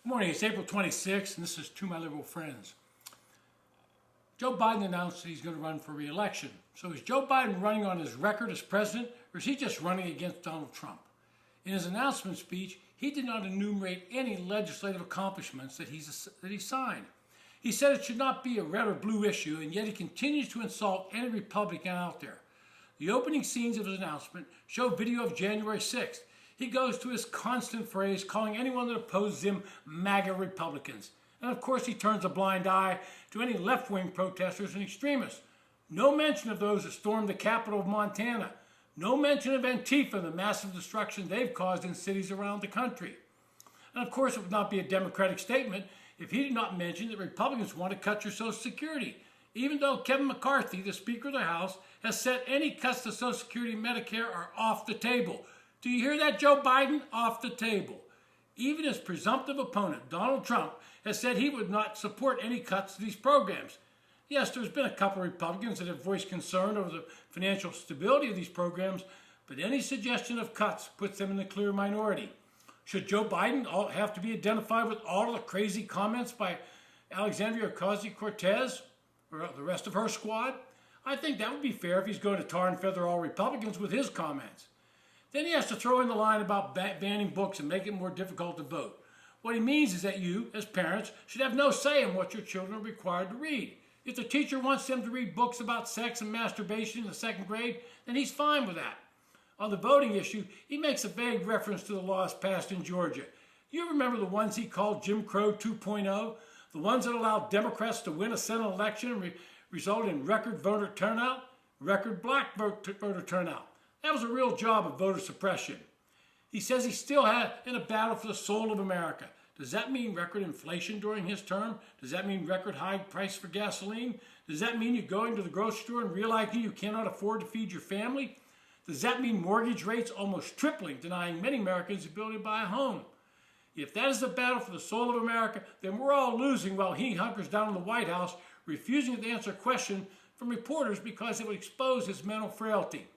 Morning, it's April 26th, and this is To My Liberal Friends. Joe Biden announced that he's going to run for re-election. So is Joe Biden running on his record as president, or is he just running against Donald Trump? In his announcement speech, he did not enumerate any legislative accomplishments that he signed. He said it should not be a red or blue issue, and yet he continues to insult any Republican out there. The opening scenes of his announcement show video of January 6th. He goes to his constant phrase, calling anyone that opposes him MAGA Republicans. And of course, he turns a blind eye to any left-wing protesters and extremists. No mention of those that stormed the capital of Montana. No mention of Antifa and the massive destruction they've caused in cities around the country. And of course, it would not be a Democratic statement if he did not mention that Republicans want to cut your Social Security, even though Kevin McCarthy, the Speaker of the House, has said any cuts to Social Security and Medicare are off the table. Do you hear that, Joe Biden? Off the table. Even his presumptive opponent, Donald Trump, has said he would not support any cuts to these programs. Yes, there's been a couple of Republicans that have voiced concern over the financial stability of these programs, but any suggestion of cuts puts them in the clear minority. Should Joe Biden have to be identified with all of the crazy comments by Alexandria Ocasio-Cortez or the rest of her squad? I think that would be fair if he's going to tar and feather all Republicans with his comments. Then he has to throw in the line about banning books and making it more difficult to vote. What he means is that you, as parents, should have no say in what your children are required to read. If the teacher wants them to read books about sex and masturbation in the second grade, then he's fine with that. On the voting issue, he makes a vague reference to the laws passed in Georgia. You remember the ones he called Jim Crow 2.0? The ones that allowed Democrats to win a Senate election and result in record voter turnout, record black voter turnout. That was a real job of voter suppression. He says he's still in a battle for the soul of America. Does that mean record inflation during his term? Does that mean record high price for gasoline? Does that mean you going to the grocery store and realizing you cannot afford to feed your family? Does that mean mortgage rates almost tripling, denying many Americans the ability to buy a home? If that is the battle for the soul of America, then we're all losing while he hunkers down in the White House, refusing to answer a question from reporters because it would expose his mental frailty.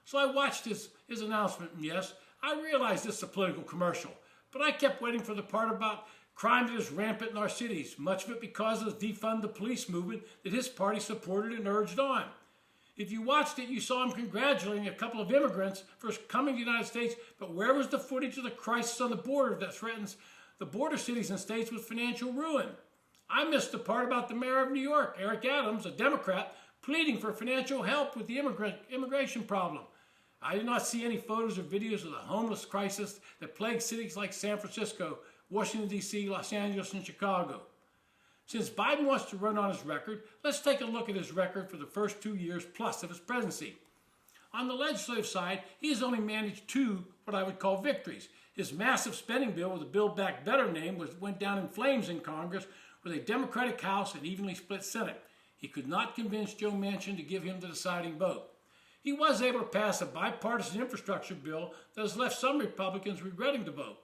So I watched his announcement, and yes, I realized this is a political commercial, but I kept waiting for the part about crime that is rampant in our cities, much of it because of the defund the police movement that his party supported and urged on. If you watched it, you saw him congratulating a couple of immigrants for coming to the United States, but where was the footage of the crisis on the border that threatens the border cities and states with financial ruin? I missed the part about the mayor of New York, Eric Adams, a Democrat, pleading for financial help with the immigration problem. I did not see any photos or videos of the homeless crisis that plagues cities like San Francisco, Washington, D.C., Los Angeles, and Chicago. Since Biden wants to run on his record, let's take a look at his record for the first 2 years plus of his presidency. On the legislative side, he has only managed two what I would call victories. His massive spending bill with the Build Back Better name went down in flames in Congress with a Democratic House and evenly split Senate. He could not convince Joe Manchin to give him the deciding vote. He was able to pass a bipartisan infrastructure bill that has left some Republicans regretting the vote.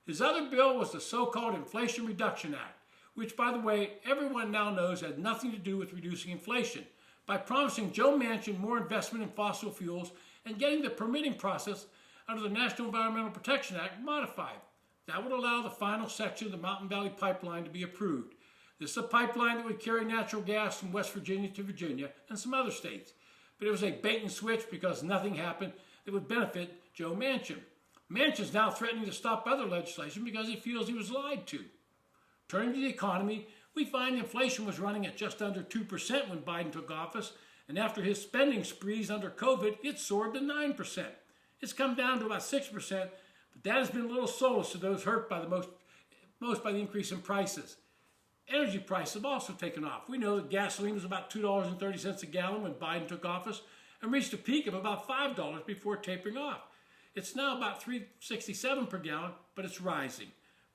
His other bill was the so-called Inflation Reduction Act, which, by the way, everyone now knows had nothing to do with reducing inflation, by promising Joe Manchin more investment in fossil fuels and getting the permitting process under the National Environmental Protection Act modified. That would allow the final section of the Mountain Valley Pipeline to be approved. This is a pipeline that would carry natural gas from West Virginia to Virginia and some other states. But it was a bait and switch because nothing happened that would benefit Joe Manchin. Manchin's now threatening to stop other legislation because he feels he was lied to. Turning to the economy, we find inflation was running at just under 2% when Biden took office, and after his spending sprees under COVID, it soared to 9%. It's come down to about 6%, but that has been little solace to those hurt by most by the increase in prices. Energy prices have also taken off. We know that gasoline was about $2.30 a gallon when Biden took office and reached a peak of about $5 before tapering off. It's now about $3.67 per gallon, but it's rising.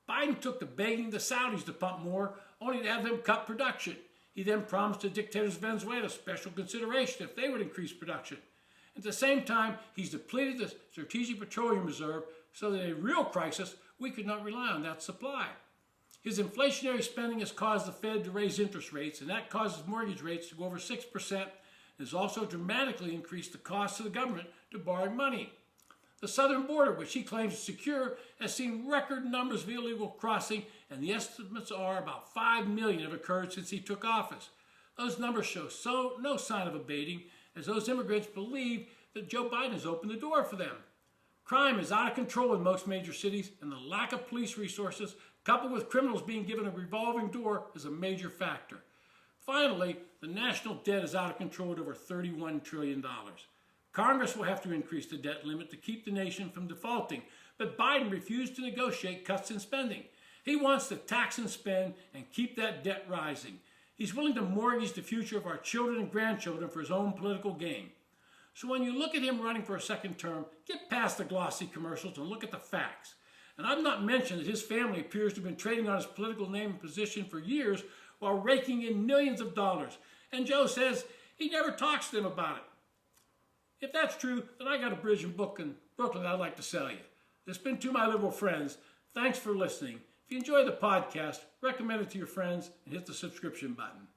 Biden took to begging the Saudis to pump more, only to have them cut production. He then promised the dictators of Venezuela special consideration if they would increase production. At the same time, he's depleted the Strategic Petroleum Reserve so that in a real crisis, we could not rely on that supply. His inflationary spending has caused the Fed to raise interest rates, and that causes mortgage rates to go over 6%, and has also dramatically increased the cost to the government to borrow money. The southern border, which he claims is secure, has seen record numbers of illegal crossing, and the estimates are about 5 million have occurred since he took office. Those numbers show no sign of abating, as those immigrants believe that Joe Biden has opened the door for them. Crime is out of control in most major cities, and the lack of police resources, coupled with criminals being given a revolving door, is a major factor. Finally, the national debt is out of control at over $31 trillion. Congress will have to increase the debt limit to keep the nation from defaulting, but Biden refused to negotiate cuts in spending. He wants to tax and spend and keep that debt rising. He's willing to mortgage the future of our children and grandchildren for his own political gain. So when you look at him running for a second term, get past the glossy commercials and look at the facts. And I've not mentioned that his family appears to have been trading on his political name and position for years while raking in millions of dollars. And Joe says he never talks to them about it. If that's true, then I got a bridge in Brooklyn I'd like to sell you. This has been To My Liberal Friends. Thanks for listening. If you enjoy the podcast, recommend it to your friends and hit the subscription button.